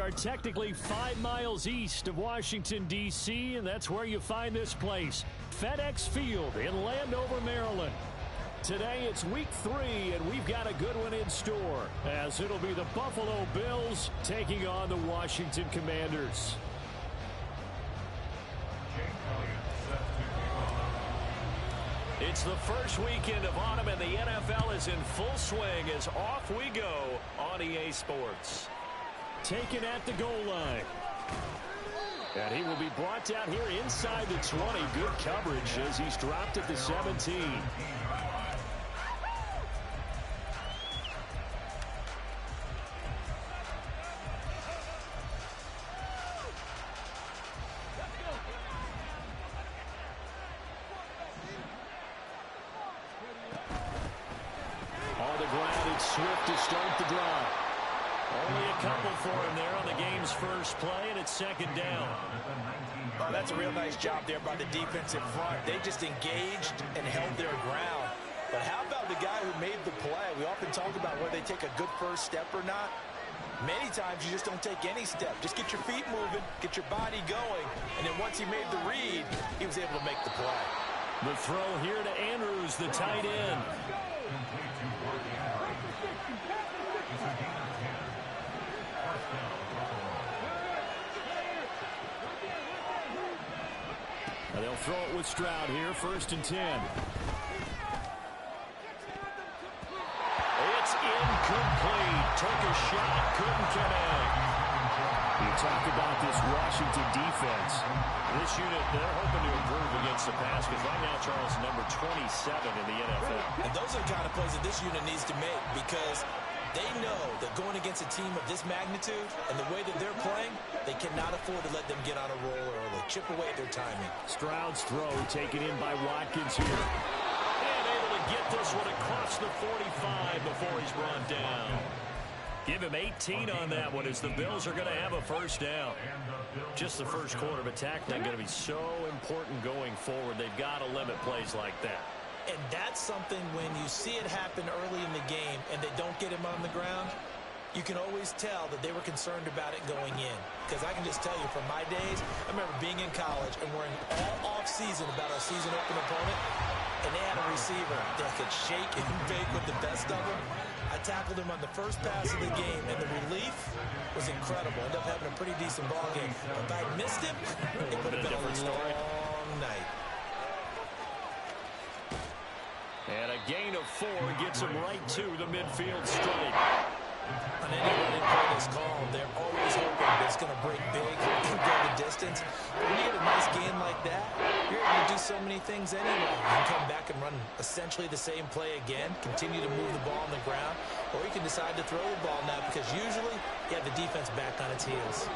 are technically 5 miles east of Washington, D.C., and that's where you find this place, FedEx Field in Landover, Maryland. Today it's week 3, and we've got a good one in store, as it'll be the Buffalo Bills taking on the Washington Commanders. It's the first weekend of autumn, and the NFL is in full swing as off we go on EA Sports. Taken at the goal line. And he will be brought down here inside the 20. Good coverage as he's dropped at the 17. On the ground, it's Swift to start the drive. Only a couple for him there on the game's first play, and it's second down. Oh, that's a real nice job there by the defense in front. They just engaged and held their ground. But how about the guy who made the play? We often talk about whether they take a good first step or not. Many times you just don't take any step. Just get your feet moving, get your body going, and then once he made the read, he was able to make the play. The throw here to Andrews, the tight end. And they'll throw it with Stroud here, 1st and 10. It's incomplete. Took a shot, couldn't connect. You talk about this Washington defense. This unit, they're hoping to improve against the pass because right now, Charles, number 27 in the NFL. And those are the kind of plays that this unit needs to make because they know that going against a team of this magnitude and the way that they're playing, they cannot afford to let them get on a roll early. Chip away at their timing. Stroud's throw taken in by Watkins here. And able to get this one across the 45 before he's brought down. Give him 18 on that one as the Bills are going to have a first down. Just the first quarter of attack not going to be so important going forward. They've got to limit plays like that. And that's something when you see it happen early in the game and they don't get him on the ground, you can always tell that they were concerned about it going in. Because I can just tell you from my days, I remember being in college and worrying all off-season about our season open opponent, and they had a receiver that could shake and bake with the best of them. I tackled him on the first pass of the game, and the relief was incredible. Ended up having a pretty decent ball game. But if I missed him, it would have been a long night. And a gain of 4 gets him right to the midfield stripe. On any running play that's called, they're always hoping that it's going to break big and go the distance. But when you get a nice gain like that, you're able to do so many things anyway. You can come back and run essentially the same play again, continue to move the ball on the ground, or you can decide to throw the ball now because usually you have the defense back on its heels.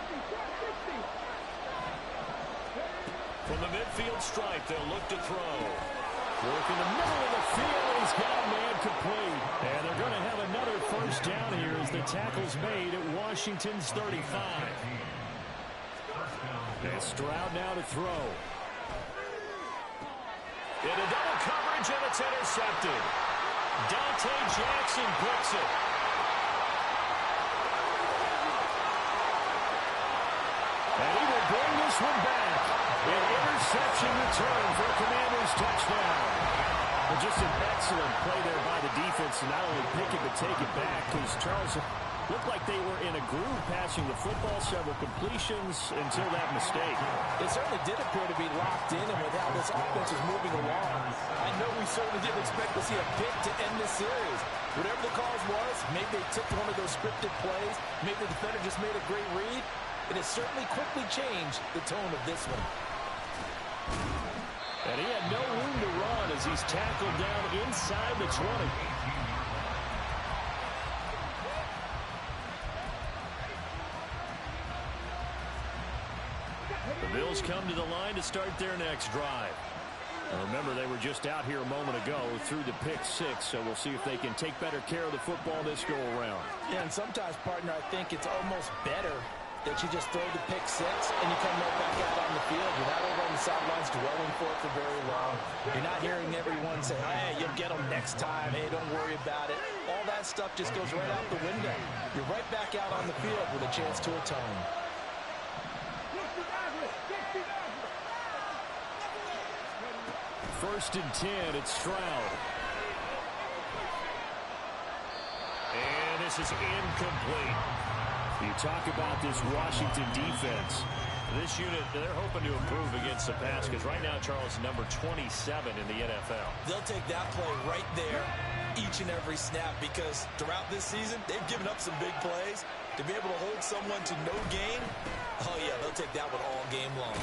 From the midfield stripe, they'll look to throw. Work in the middle of the field, and he's got a man complete. And they're going to have another first down here as the tackle's made at Washington's 35. And Stroud now to throw. Into double coverage, and it's intercepted. Dante Jackson picks it. And he will bring this one back. An interception return for a Commanders touchdown. Well, just an excellent play there by the defense to not only pick it but take it back, because Charles looked like they were in a groove passing the football, several completions until that mistake. It certainly did appear to be locked in, and with how this offense is moving along, I know we certainly didn't expect to see a pick to end this series. Whatever the cause was, maybe they took one of those scripted plays, maybe the defender just made a great read. It has certainly quickly changed the tone of this one. And he had no room to run as he's tackled down inside the 20. The Bills come to the line to start their next drive. And remember, they were just out here a moment ago through the pick 6, so we'll see if they can take better care of the football this go-around. Yeah, and sometimes, partner, I think it's almost better that you just throw the pick 6 and you come right back out on the field. You're not over on the sidelines dwelling for it for very long. You're not hearing everyone say, hey, you'll get them next time. Hey, don't worry about it. All that stuff just goes right out the window. You're right back out on the field with a chance to atone. First and 10, it's Stroud. And this is incomplete. You talk about this Washington defense. This unit, they're hoping to improve against the pass because right now, Charles, is number 27 in the NFL. They'll take that play right there each and every snap because throughout this season, they've given up some big plays. To be able to hold someone to no gain, oh, yeah, they'll take that one all game long.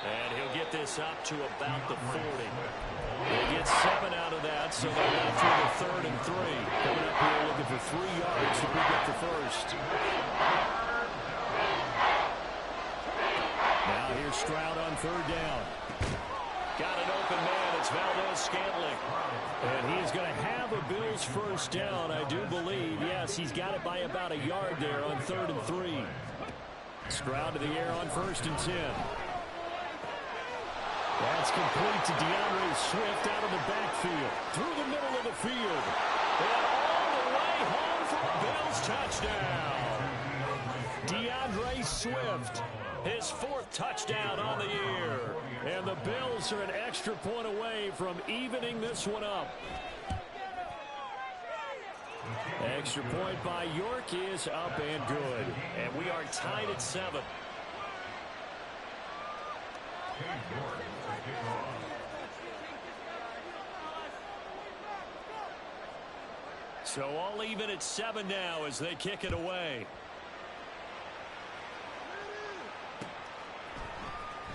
And he'll get this up to about the 40. They get 7 out of that, so they're now through the 3rd and 3. Coming up here looking for 3 yards to pick up the first. Now here's Stroud on 3rd down. Got an open man. It's Valdez-Scantling. And he is going to have a Bills first down, I do believe. Yes, he's got it by about a yard there on 3rd and 3. Stroud to the air on 1st and 10. That's complete to DeAndre Swift out of the backfield. Through the middle of the field. And all the way home for a Bills touchdown. DeAndre Swift, his 4th touchdown on the year. And the Bills are an extra point away from evening this one up. Extra point by York is up and good. And we are tied at 7. So all even at 7 now as they kick it away.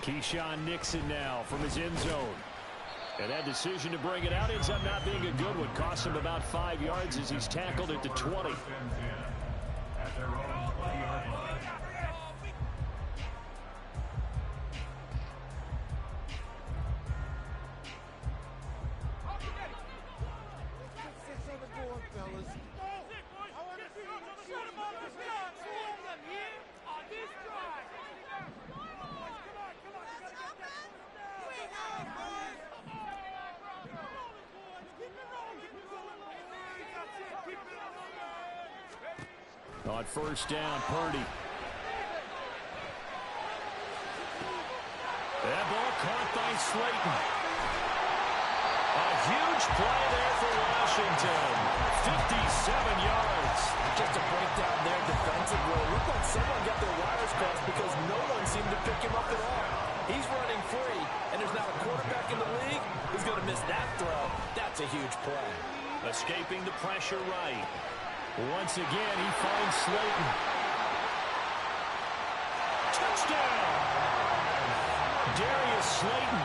Keyshawn Nixon now from his end zone. And that decision to bring it out ends up not being a good one. Cost him about 5 yards as he's tackled at the 20. On 1st down, Purdy. That ball caught by Slayton. A huge play there for Washington. 57 yards. Just a breakdown there defensively. Looked like someone got their wires crossed because no one seemed to pick him up at all. He's running free, and there's not a quarterback in the league who's going to miss that throw. That's a huge play. Escaping the pressure right. Once again, he finds Slayton. Touchdown! Darius Slayton,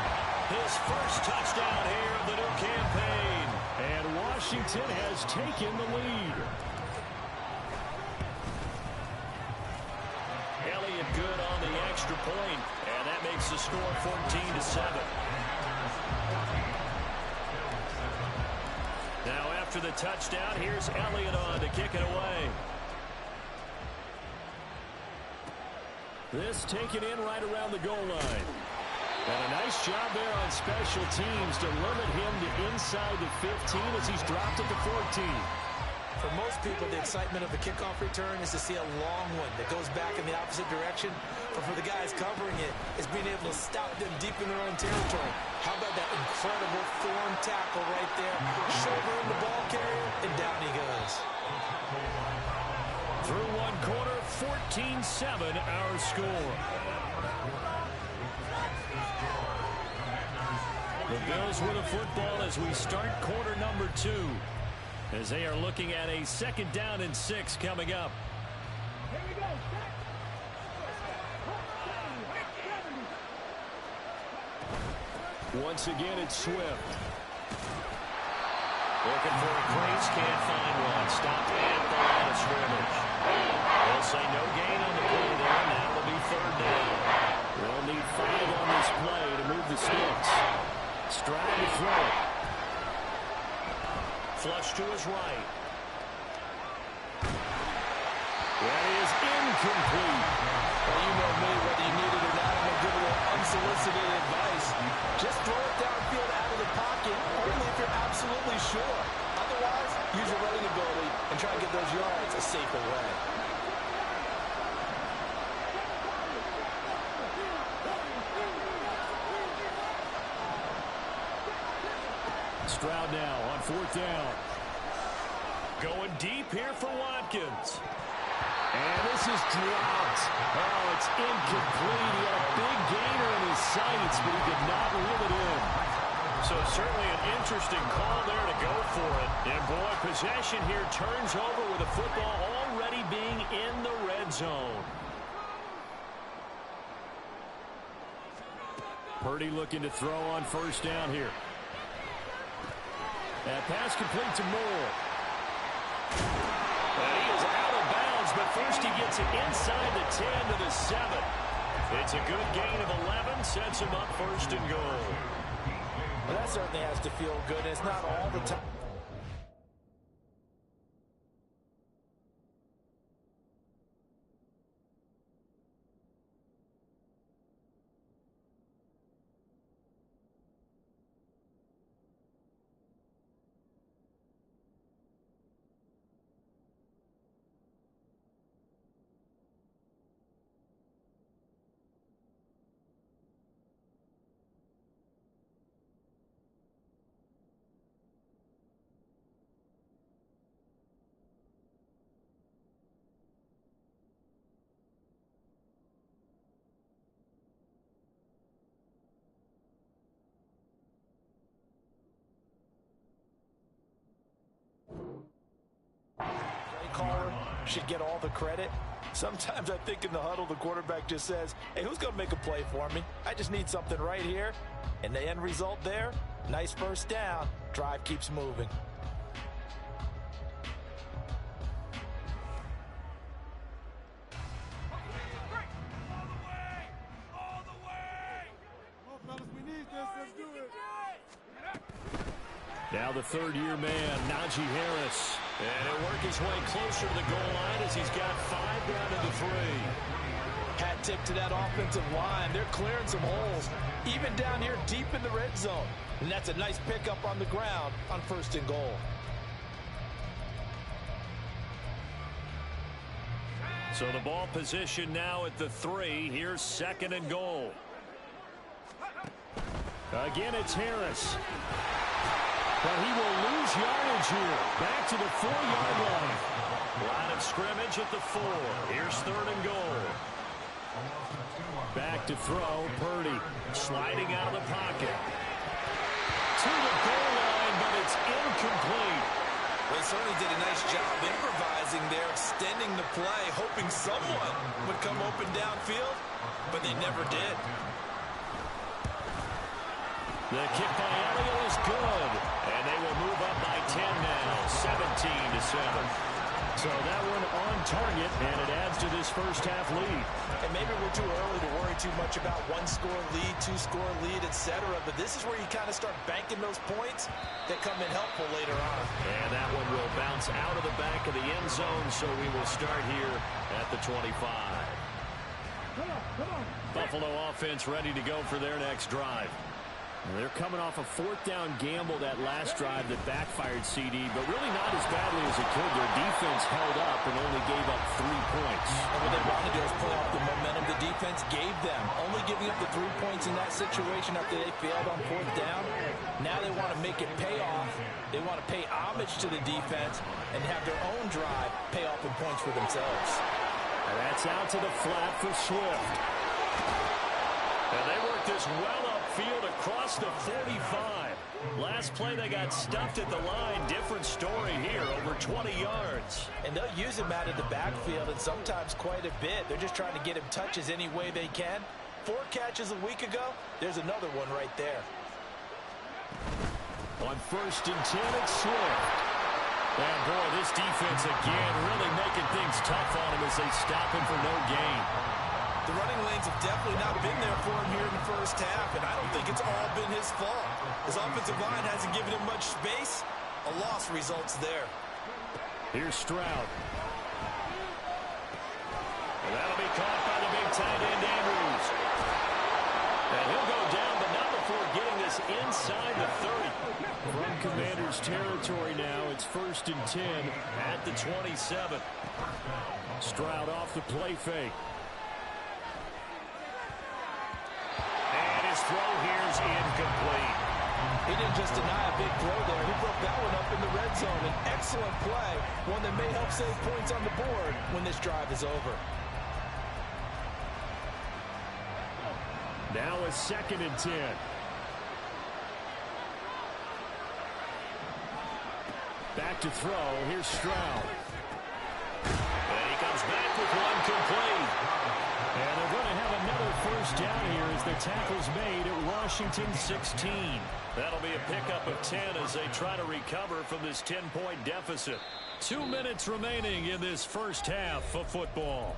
his first touchdown here of the new campaign. And Washington has taken the lead. Elliott good on the extra point, and that makes the score 14-7. Now after the touchdown, here's Elliott on to kick it away. This taken in right around the goal line. And a nice job there on special teams to limit him to inside the 15 as he's dropped at the 14. For most people, the excitement of the kickoff return is to see a long one that goes back in the opposite direction. But for the guys covering it, is being able to stop them deep in their own territory. How about that incredible form tackle right there? Shouldering the ball carrier, and down he goes. Through one quarter, 14-7 our score. The Bills with a football as we start quarter number 2. As they are looking at a 2nd down and 6 coming up. Once again, it's Swift. Looking for a crease, can't find one. Stopped at the line of scrimmage. They'll say no gain on the play there. Now it'll be 3rd down. They'll need 5 on this play to move the sticks. Stroud to throw it. Flush to his right. That is incomplete. Well, you know me, whether you need it or not, I'm going to give a little unsolicited advice. Just throw it downfield out of the pocket, only if you're absolutely sure. Otherwise, use your running ability and try to get those yards a safer way. Stroud now on 4th down. Going deep here for Watkins. And this is dropped. Oh, it's incomplete. He had a big gainer in his sights, but he did not reel it in. So certainly an interesting call there to go for it. And boy, possession here turns over with the football already being in the red zone. Purdy looking to throw on 1st down here. That pass complete to Moore. And he is out of bounds, but first he gets it inside the 10 to the 7. It's a good gain of 11, sets him up 1st and goal. Well, that certainly has to feel good. It's not all the time. Caller should get all the credit. Sometimes I think in the huddle, the quarterback just says, hey, who's going to make a play for me? I just need something right here. And the end result there, nice 1st down. Drive keeps moving. Now the 3rd-year man, Najee Harris. And he'll work his way closer to the goal line as he's got 5 down to the 3. Hat tip to that offensive line. They're clearing some holes, even down here deep in the red zone. And that's a nice pickup on the ground on 1st and goal. So the ball position now at the 3. Here's 2nd and goal. Again, it's Harris. But he will lose yardage here. Back to the 4-yard line. Line of scrimmage at the 4. Here's 3rd and goal. Back to throw. Purdy sliding out of the pocket. To the goal line, but it's incomplete. Well, he certainly did a nice job improvising there, extending the play, hoping someone would come open downfield, but they never did. The kick by Elliott is good, and they will move up by 10 now, 17-7. So that one on target, and it adds to this first half lead. And maybe we're too early to worry too much about 1-score lead, 2-score lead, etc. But this is where you kind of start banking those points that come in helpful later on. And that one will bounce out of the back of the end zone, so we will start here at the 25. Buffalo offense ready to go for their next drive. They're coming off a 4th down gamble that last drive that backfired CD, but really not as badly as it could. Their defense held up and only gave up 3 points. And what they want to do is play off the momentum the defense gave them. Only giving up the 3 points in that situation after they failed on 4th down. Now they want to make it pay off. They want to pay homage to the defense and have their own drive pay off in points for themselves. And that's out to the flat for Swift. And they work this well upfield across the 45. Last play they got stuffed at the line. Different story here, over 20 yards. And they'll use him out of the backfield, and sometimes quite a bit. They're just trying to get him touches any way they can. 4 catches a week ago, there's another one right there. On 1st and 10, it's Swift. And boy, this defense again really making things tough on him as they stop him for no gain. The running lanes have definitely not been there for him here in the first half, and I don't think it's all been his fault. His offensive line hasn't given him much space. A loss results there. Here's Stroud. And that'll be caught by the big tight end, Andrews. And he'll go down, but not before is inside the 30. From Commanders territory now, it's 1st and 10 at the 27. Stroud off the play fake. And his throw here is incomplete. He didn't just deny a big throw there. He broke that one up in the red zone. An excellent play, one that may help save points on the board when this drive is over. Now a 2nd and 10. Back to throw. Here's Stroud. And he comes back with one complete. And they're going to have another 1st down here as the tackle's made at Washington 16. That'll be a pickup of 10 as they try to recover from this 10-point deficit. 2 minutes remaining in this first half of football.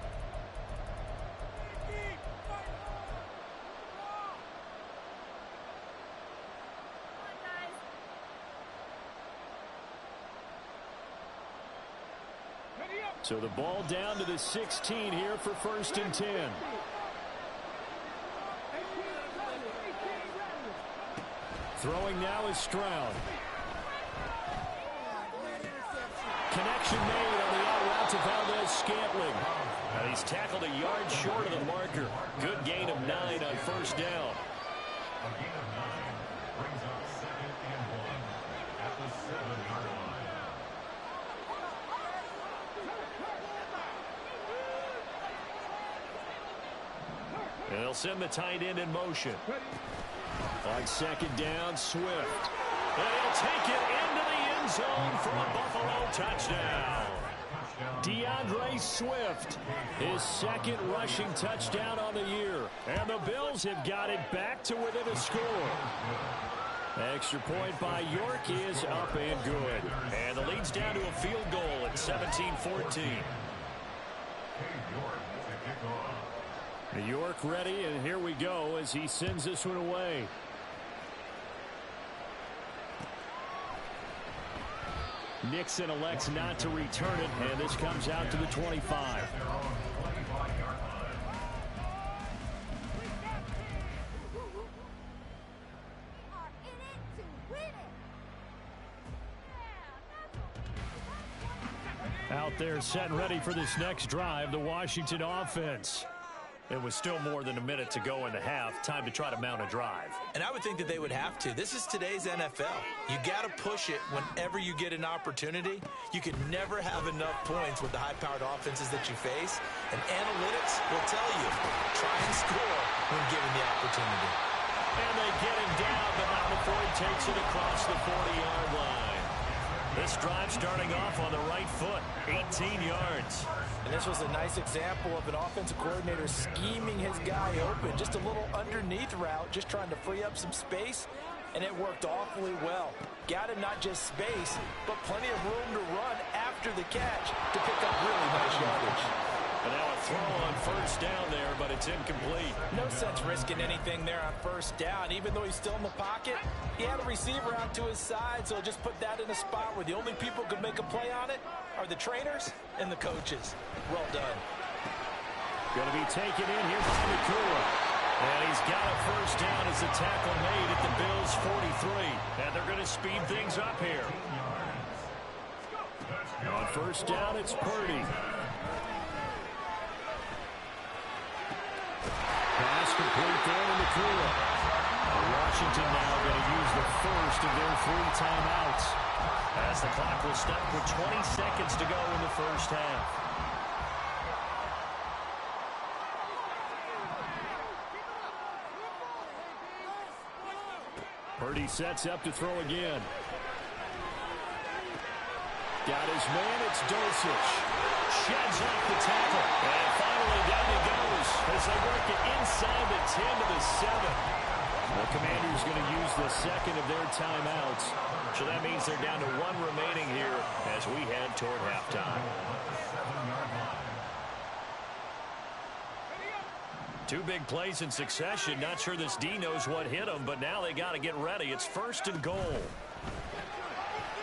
So the ball down to the 16 here for 1st and 10. Throwing now is Stroud. Connection made on the out route to Valdez-Scantling. And he's tackled a yard short of the marker. Good gain of 9 on 1st down. Brings up 2nd and 1 at the 7-yard line. And they'll send the tight end in motion. On 2nd down, Swift. And he'll take it into the end zone for a Buffalo touchdown. DeAndre Swift, his 2nd rushing touchdown on the year. And the Bills have got it back to within a score. Extra point by York is up and good. And the lead's down to a field goal at 17-14. New York ready, and here we go as he sends this one away. Nixon elects not to return it, and this comes out to the 25. Out there set and ready for this next drive, the Washington offense. It was still more than a minute to go in the half. Time to try to mount a drive. And I would think that they would have to. This is today's NFL. You got to push it whenever you get an opportunity. You can never have enough points with the high-powered offenses that you face. And analytics will tell you, try and score when given the opportunity. And they get him down, but not before he takes it across the 40-yard line. This drive starting off on the right foot, 18 yards. And this was a nice example of an offensive coordinator scheming his guy open. Just a little underneath route, just trying to free up some space, and it worked awfully well. Got him not just space, but plenty of room to run after the catch to pick up really nice yardage. And now a throw on 1st down there, but it's incomplete. No sense risking anything there on 1st down. Even though he's still in the pocket, he had a receiver out to his side, so just put that in a spot where the only people who could make a play on it are the trainers and the coaches. Well done. Going to be taken in here by McCool. And he's got a 1st down as the tackle made at the Bills' 43. And they're going to speed things up here. On 1st down, it's Purdy. Pass complete there to McCool. Washington now going to use the 1st of their 3 timeouts. As the clock will stop with 20 seconds to go in the 1st half. Purdy sets up to throw again. Got his man, it's Dulcich. Sheds off the tackle. And finally down he goes as they work it inside the 10 to the 7. The Commanders going to use the 2nd of their timeouts. So that means they're down to 1 remaining here as we head toward halftime. 2 big plays in succession. Not sure this D knows what hit him, but now they got to get ready. It's 1st and goal.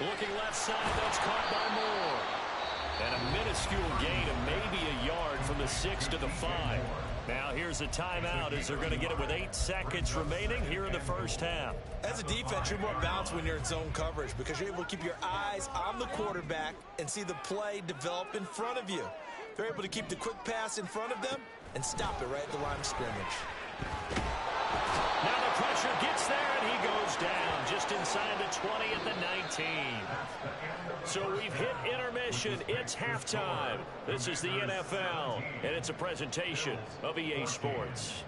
Looking left side, that's caught by Moore. And a minuscule gain of maybe a yard from the 6 to the 5. Now here's a timeout as they're going to get it with 8 seconds remaining here in the first half. As a defense, you're more balanced when you're in zone coverage because you're able to keep your eyes on the quarterback and see the play develop in front of you. They're able to keep the quick pass in front of them and stop it right at the line of scrimmage. Now the pressure gets there, and he goes down just inside the 20 at the 19. So we've hit intermission. It's halftime. This is the NFL, and it's a presentation of EA Sports.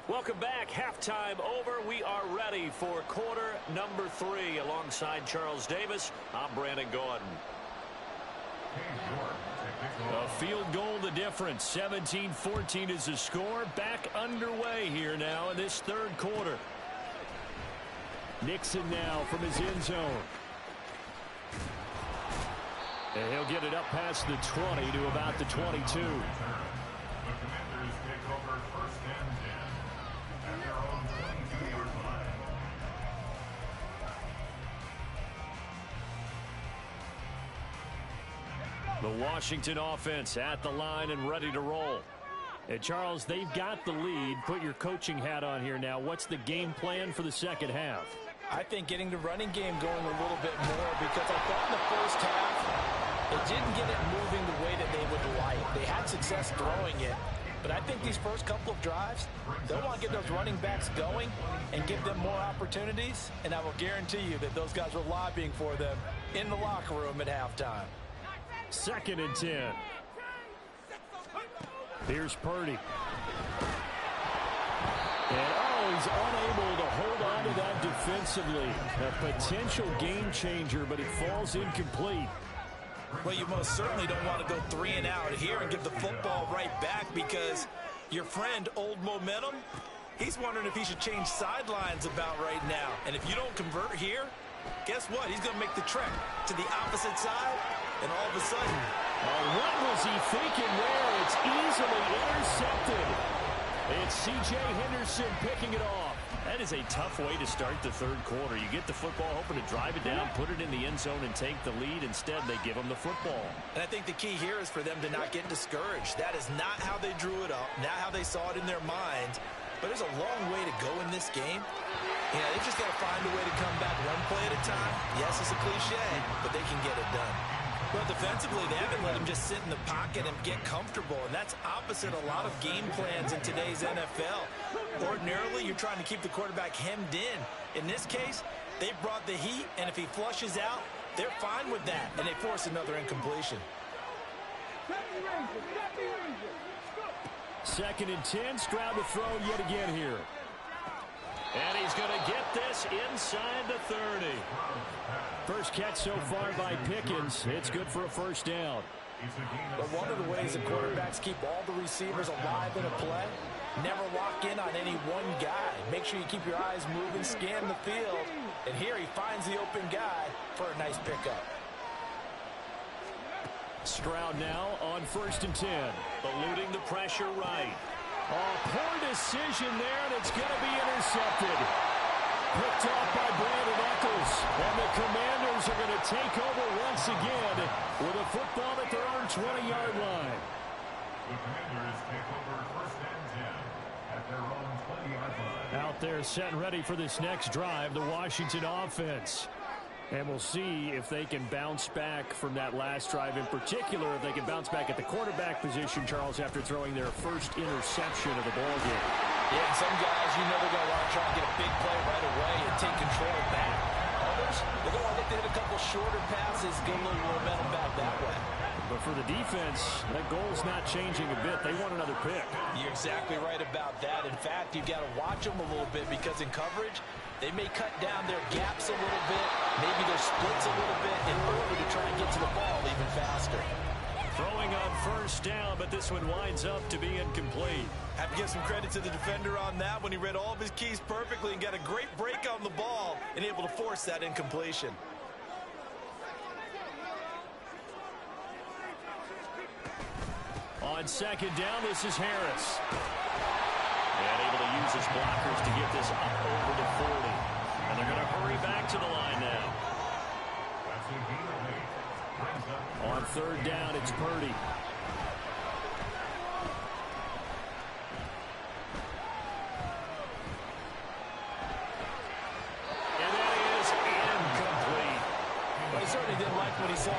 Welcome back. Halftime over. We are ready for quarter number 3. Alongside Charles Davis, I'm Brandon Gordon. A field goal the difference. 17-14 is the score. Back underway here now in this third quarter. Nixon now from his end zone. And he'll get it up past the 20 to about the 22. The Washington offense at the line and ready to roll. And Charles, they've got the lead. Put your coaching hat on here now. What's the game plan for the second half? I think getting the running game going a little bit more because I thought in the first half they didn't get it moving the way that they would like. They had success throwing it. But I think these first couple of drives, they'll want to get those running backs going and give them more opportunities. And I will guarantee you that those guys were lobbying for them in the locker room at halftime. 2nd and 10. Here's Purdy. And he's unable to hold on to that defensively. A potential game changer, but it falls incomplete. Well, you most certainly don't want to go 3 and out here and give the football right back because your friend, Old Momentum, he's wondering if he should change sidelines about right now. And if you don't convert here, guess what? He's going to make the trek to the opposite side, and all of a sudden, what was he thinking there? It's easily intercepted. It's C.J. Henderson picking it off. That is a tough way to start the third quarter. You get the football, hoping to drive it down, put it in the end zone, and take the lead. Instead, they give him the football. And I think the key here is for them to not get discouraged. That is not how they drew it up, not how they saw it in their minds. But there's a long way to go in this game. Yeah, they just got to find a way to come back one play at a time. Yes, it's a cliche, but they can get it done. Well, defensively, they haven't let him just sit in the pocket and get comfortable, and that's opposite a lot of game plans in today's NFL. Ordinarily, you're trying to keep the quarterback hemmed in. In this case, they brought the heat, and if he flushes out, they're fine with that, and they force another incompletion. 2nd and 10, Stroud to throw yet again here. And he's going to get this inside the 30. First catch so far by Pickens. It's good for a first down. But one of the ways that quarterbacks keep all the receivers alive in a play, never lock in on any one guy. Make sure you keep your eyes moving, scan the field. And here he finds the open guy for a nice pickup. Stroud now on 1st and 10. Eluding the pressure right. Poor decision there, and it's going to be intercepted. Picked off by Brandon Eccles. And the Commanders are going to take over once again with a football at their own 20-yard line. The Commanders take over 1st and 10 at their own 20-yard line. Out there set and ready for this next drive, the Washington offense. And we'll see if they can bounce back from that last drive, in particular, if they can bounce back at the quarterback position, Charles, after throwing their first interception of the ballgame. Yeah, some guys, you know they're going to want to try and get a big play right away and take control back. Others, they're going to want to hit a couple shorter passes, get a little momentum back that way. But for the defense, that goal's not changing a bit. They want another pick. You're exactly right about that. In fact, you've got to watch them a little bit because in coverage, they may cut down their gaps a little bit, maybe their splits a little bit in order to try and get to the ball even faster. Throwing on first down, but this one winds up to be incomplete. Have to give some credit to the defender on that when he read all of his keys perfectly and got a great break on the ball and able to force that incompletion. On second down, this is Harris. And able to use his blockers to get this up over to 40. And they're going to hurry back to the line now. On third down, it's Purdy. And that is incomplete. Well, he certainly didn't like what he saw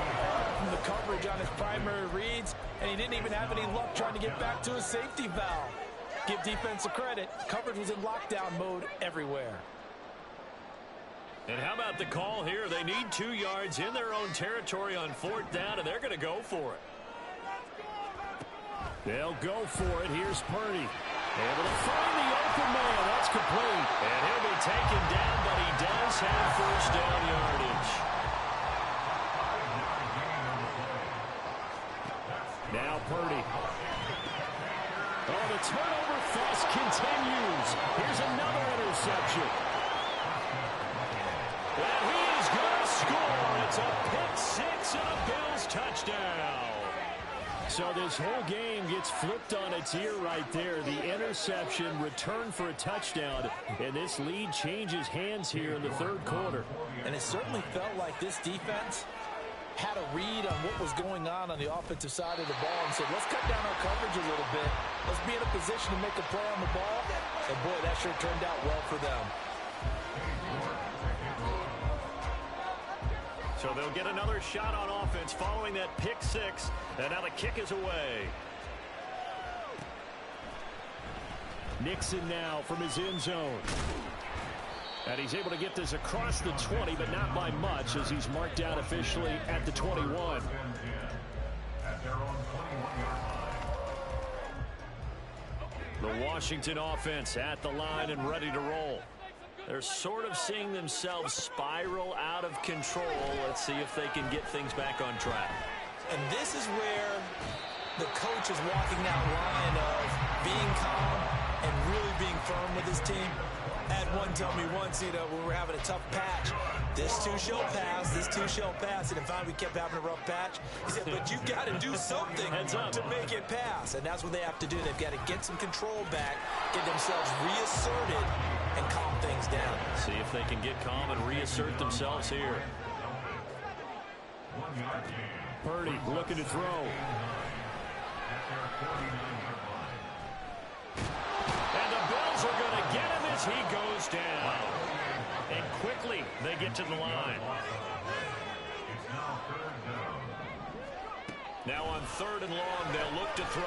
from the coverage on his primary reads, and he didn't even have any luck trying to get back to his safety valve. Give defense a credit. Coverage was in lockdown mode everywhere. And how about the call here? They need 2 yards in their own territory on fourth down, and they're going to go for it. They'll go for it. Here's Purdy. Able to find the open man. That's complete. And he'll be taken down, but he does have first down yardage. Now Purdy. Oh, the turnover fest continues. Here's another interception. And he is going to score. It's a pick-6 and a Bills touchdown. So this whole game gets flipped on its ear right there. The interception, return for a touchdown, and this lead changes hands here in the third quarter. And it certainly felt like this defense had a read on what was going on the offensive side of the ball and said, let's cut down our coverage a little bit. Let's be in a position to make a play on the ball. And, boy, that sure turned out well for them. So they'll get another shot on offense following that pick-6, and now the kick is away. Nixon now from his end zone. And he's able to get this across the 20, but not by much, as he's marked out officially at the 21. The Washington offense at the line and ready to roll. They're sort of seeing themselves spiral out of control. Let's see if they can get things back on track. And this is where the coach is walking that line of being calm and really being firm with his team. I had one tell me once, when we were having a tough patch, this too shall pass, this too shall pass. And if we kept having a rough patch, he said, but you got to do something to make it pass. And that's what they have to do. They've got to get some control back, get themselves reasserted, and calm things down. See if they can get calm and reassert themselves here. Purdy looking to throw. And the Bills are going to get him as he goes down. And quickly they get to the line. Now on third and long, they'll look to throw.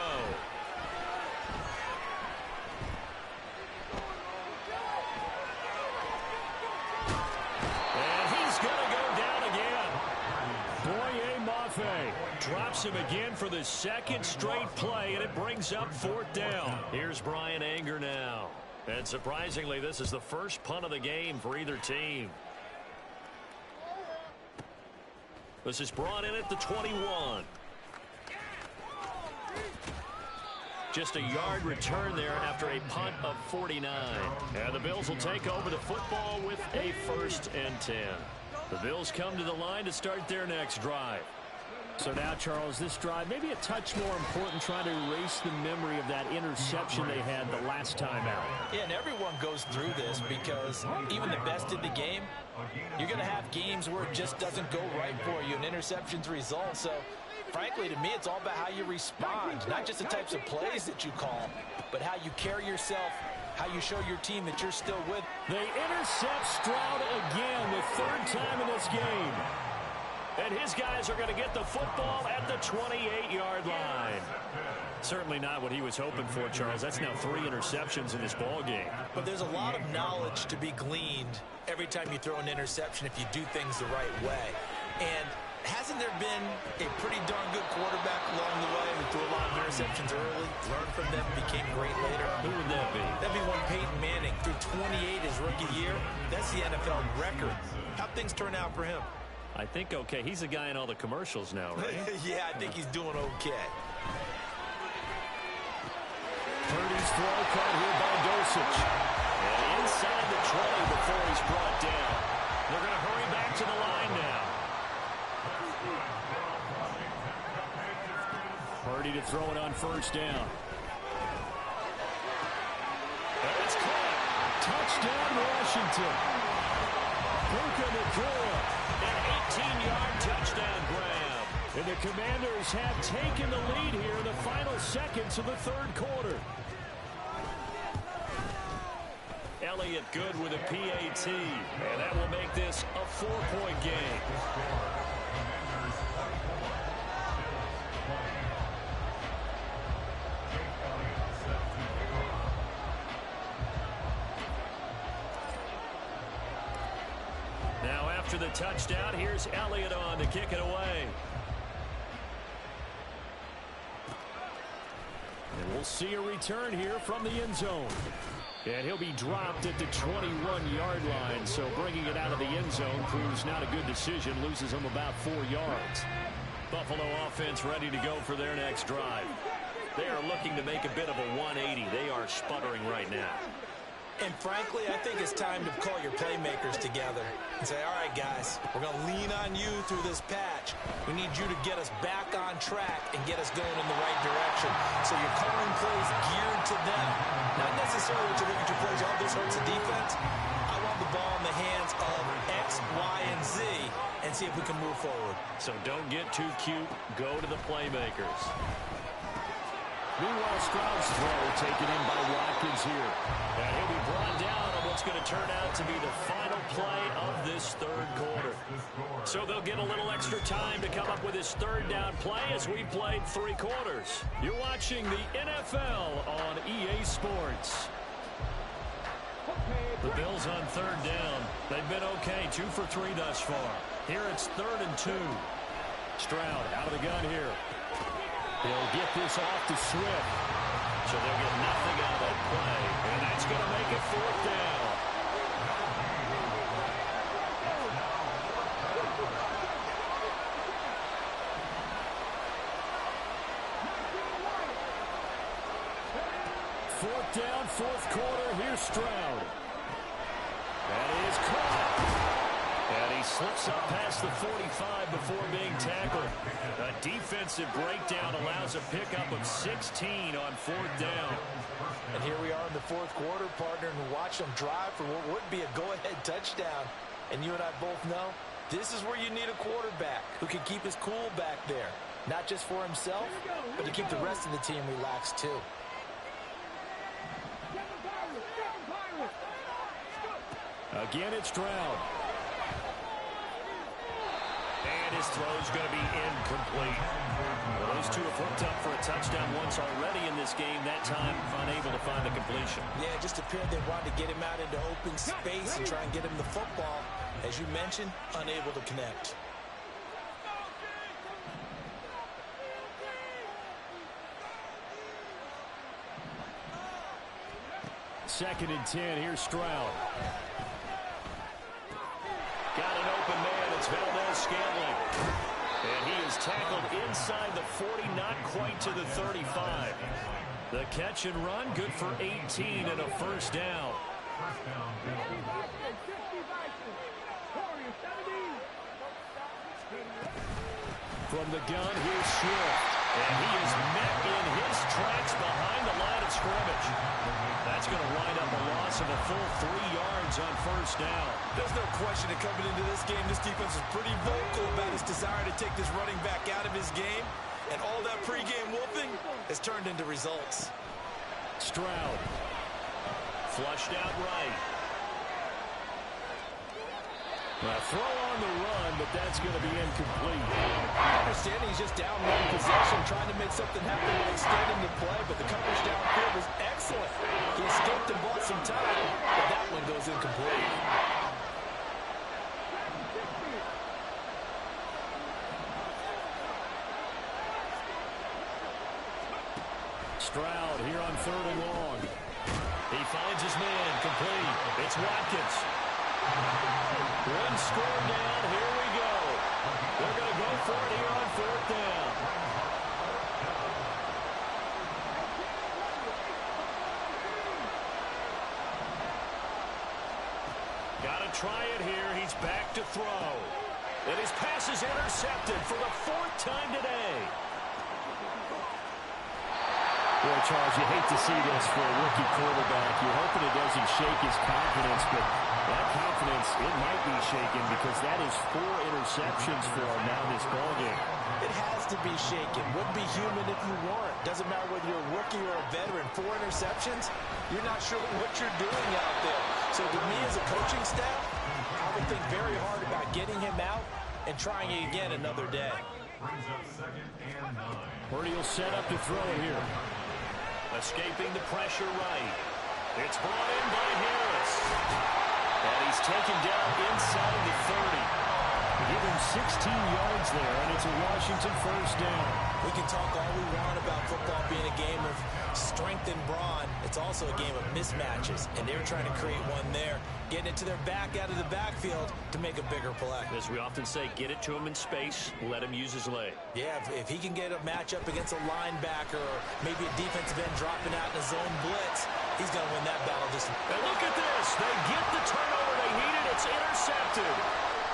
Drops him again for the second straight play, and it brings up fourth down. Here's Brian Anger now. And surprisingly, this is the first punt of the game for either team. This is brought in at the 21. Just a yard return there after a punt of 49. And the Bills will take over the football with a 1st and 10. The Bills come to the line to start their next drive. So now, Charles, this drive maybe a touch more important, trying to erase the memory of that interception they had the last time out. Yeah, and everyone goes through this because even the best in the game, you're going to have games where it just doesn't go right for you, and interceptions result. So, frankly, to me, it's all about how you respond, not just the types of plays that you call, but how you carry yourself, how you show your team that you're still with. They intercept Stroud again, the 3rd time in this game. And his guys are going to get the football at the 28-yard line. Certainly not what he was hoping for, Charles. That's now 3 interceptions in this ball game. But there's a lot of knowledge to be gleaned every time you throw an interception if you do things the right way. And hasn't there been a pretty darn good quarterback along the way who threw a lot of interceptions early, learned from them, became great later? Who would that be? That'd be one Peyton Manning threw 28 his rookie year. That's the NFL record. How'd things turn out for him? I think okay. He's the guy in all the commercials now, right? Yeah, I think he's doing okay. Purdy's throw caught here by Dosich. And inside the 20 before he's brought down. They're going to hurry back to the line now. Purdy to throw it on first down. It's caught. Touchdown, Washington. Puka Nacua, an 18-yard touchdown grab. And the Commanders have taken the lead here in the final seconds of the third quarter. Elliott good with a PAT, and that will make this a 4-point game. Now after the touchdown, here's Elliott on to kick it away. And we'll see a return here from the end zone. And he'll be dropped at the 21-yard line, so bringing it out of the end zone proves not a good decision, loses him about 4 yards. Buffalo offense ready to go for their next drive. They are looking to make a bit of a 180. They are sputtering right now. And frankly, I think it's time to call your playmakers together and say, all right, guys, we're going to lean on you through this patch. We need you to get us back on track and get us going in the right direction. So you're calling plays geared to them. Not necessarily to look at your plays, oh, this hurts the defense. I want the ball in the hands of X, Y, and Z and see if we can move forward. So don't get too cute. Go to the playmakers. Meanwhile, Stroud's throw taken in by Watkins here. And he'll be brought down on what's going to turn out to be the final play of this third quarter. So they'll get a little extra time to come up with his third down play as we played 3 quarters. You're watching the NFL on EA Sports. The Bills on third down. They've been okay, 2 for 3 thus far. Here it's 3rd and 2. Stroud out of the gun here. He'll get this off to Swift. So they'll get nothing out of that play. And that's going to make it 4th down. Fourth down, 4th quarter. Here's Stroud. That is caught. And he slips up past the 45 before being tackled. A defensive breakdown allows a pickup of 16 on 4th down. And here we are in the 4th quarter, partner, and watch them drive for what would be a go-ahead touchdown. And you and I both know this is where you need a quarterback who can keep his cool back there. Not just for himself, but to keep the rest of the team relaxed too. Again, it's Stroud. And his throw's going to be incomplete. Well, those two have hooked up for a touchdown once already in this game. That time, unable to find the completion. Yeah, just appeared they wanted to get him out into open space and try and get him the football. As you mentioned, unable to connect. Second and 10. Here's Stroud. Got an open man. It's Valdez-Scantling. And he is tackled inside the 40, not quite to the 35. The catch and run, good for 18 and a first down. From the gun, here's Swift. And he is met in his tracks behind the line of scrimmage. That's going to wind up a loss of a full 3 yards on first down. There's no question that coming into this game, this defense is pretty vocal about his desire to take this running back out of his game. And all that pregame whooping has turned into results. Stroud. Flushed out right. A throw on the run, but that's going to be incomplete. I understand he's just down one possession, trying to make something happen by extending the play, but the coverage downfield was excellent. He escaped and bought some time, but that one goes incomplete. Stroud here on 3rd and long. He finds his man, complete. It's Watkins. One score down, here we go. They're going to go for it here on 4th down. Got to try it here. He's back to throw. And his pass is intercepted for the 4th time today. Boy, Charles, you hate to see this for a rookie quarterback. You're hoping it doesn't shake his confidence, but that confidence, it might be shaken because that is 4 interceptions for him now this ballgame. It has to be shaken. Wouldn't be human if you weren't. Doesn't matter whether you're a rookie or a veteran. 4 interceptions, you're not sure what you're doing out there. So to me as a coaching staff, I would think very hard about getting him out and trying it again another day. Brings up 2nd and 9. Purdy will set up to throw it here. Escaping the pressure right. It's brought in by Harris. And he's taken down inside the 30. Give him 16 yards there, and it's a Washington 1st down. We can talk all we want about football being a game of strength and brawn. It's also a game of mismatches, and they're trying to create one there, getting it to their back out of the backfield to make a bigger play. As we often say, get it to him in space, let him use his leg. Yeah, if he can get a matchup against a linebacker or maybe a defensive end dropping out in a zone blitz, he's going to win that battle. And look at this. They get the turnover they needed. It's intercepted.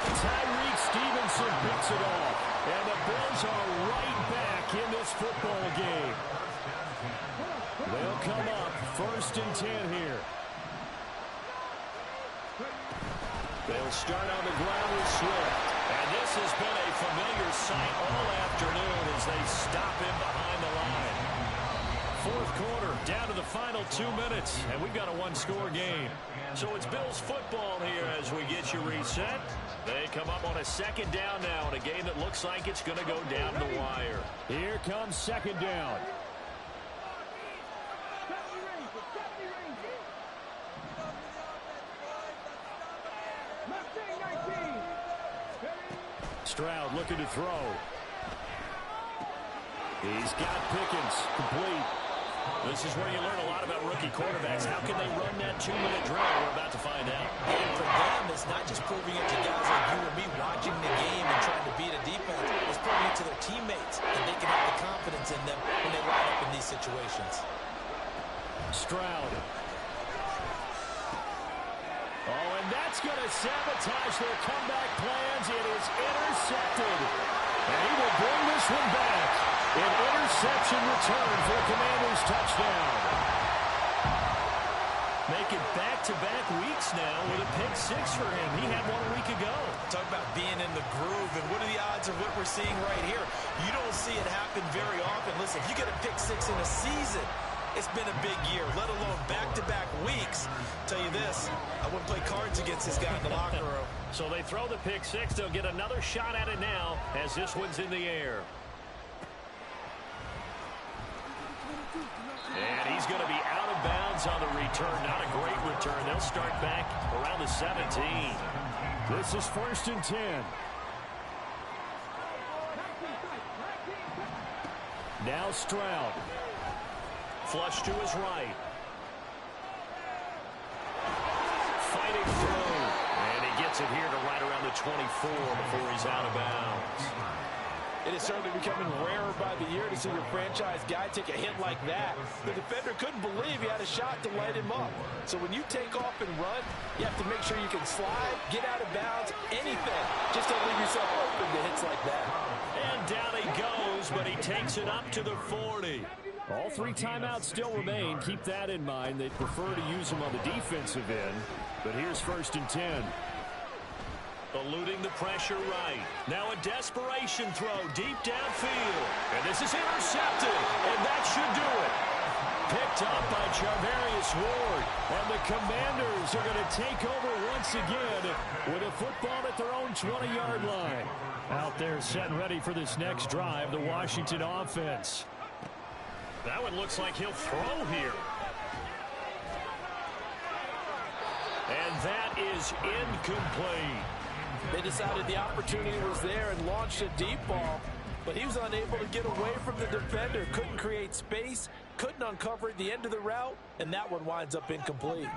Tyreek Stevenson picks it off. And the Bills are right back in this football game. They'll come up 1st and 10 here. They'll start on the ground with Swift. And this has been a familiar sight all afternoon as they stop him behind the line. 4th quarter, down to the final 2 minutes, and we've got a 1-score game. So it's Bills football here as we get you reset. They come up on a 2nd down now in a game that looks like it's going to go down the wire. Here comes 2nd down. Stroud looking to throw. He's got Pickens complete. This is where you learn a lot about rookie quarterbacks. How can they run that 2-minute drill? We're about to find out. And for them, it's not just proving it to guys like you and me watching the game and trying to beat a defense. It's proving it to their teammates, and they can have the confidence in them when they line up in these situations. Stroud. Oh, and that's going to sabotage their comeback plans. It is intercepted. And he will bring this one back. An interception return for the Commanders' touchdown. Making back-to-back weeks now with a pick-6 for him. He had one a week ago. Talk about being in the groove, and what are the odds of what we're seeing right here? You don't see it happen very often. Listen, if you get a pick-6 in a season, it's been a big year, let alone back-to-back weeks. Tell you this, I wouldn't play cards against this guy in the locker room. So they throw the pick-6. They'll get another shot at it now as this one's in the air. And he's going to be out of bounds on the return. Not a great return. They'll start back around the 17. This is 1st and 10. Now Stroud. Flush to his right. Fighting through. And he gets it here to right around the 24 before he's out of bounds. It is certainly becoming rarer by the year to see your franchise guy take a hit like that. The defender couldn't believe he had a shot to light him up. So when you take off and run, you have to make sure you can slide, get out of bounds, anything. Just don't leave yourself open to hits like that. And down he goes, but he takes it up to the 40. All 3 timeouts still remain. Keep that in mind. They'd prefer to use them on the defensive end. But here's 1st and 10. Eluding the pressure right. Now a desperation throw deep downfield. And this is intercepted. And that should do it. Picked up by Charvarius Ward. And the Commanders are going to take over once again with a football at their own 20-yard line. Out there set and ready for this next drive, the Washington offense. That one looks like he'll throw here. And that is incomplete. They decided the opportunity was there and launched a deep ball, but he was unable to get away from the defender. Couldn't create space, couldn't uncover the end of the route, and that one winds up incomplete.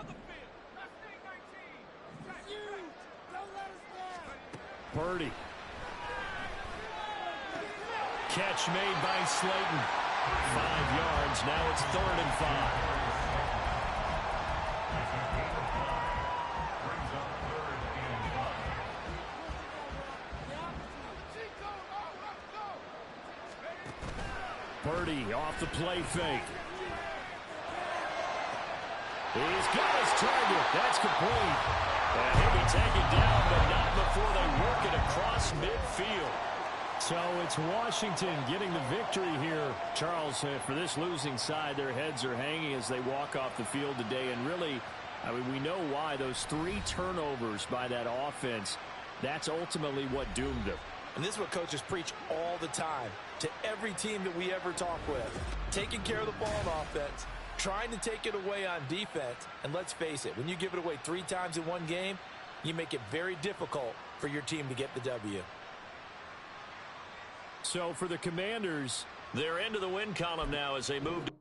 Purdy. catch made by Slayton. 5 yards. Now it's 3rd and 5. Purdy off the play fake. He's got his target. That's complete. And he'll be taken down, but not before they work it across midfield. So it's Washington getting the victory here. Charles, for this losing side, their heads are hanging as they walk off the field today. And really, I mean, we know why. Those 3 turnovers by that offense, that's ultimately what doomed them. And this is what coaches preach all the time to every team that we ever talk with. Taking care of the ball on offense, trying to take it away on defense. And let's face it, when you give it away 3 times in one game, you make it very difficult for your team to get the W. So for the Commanders, they're into the win column now as they move to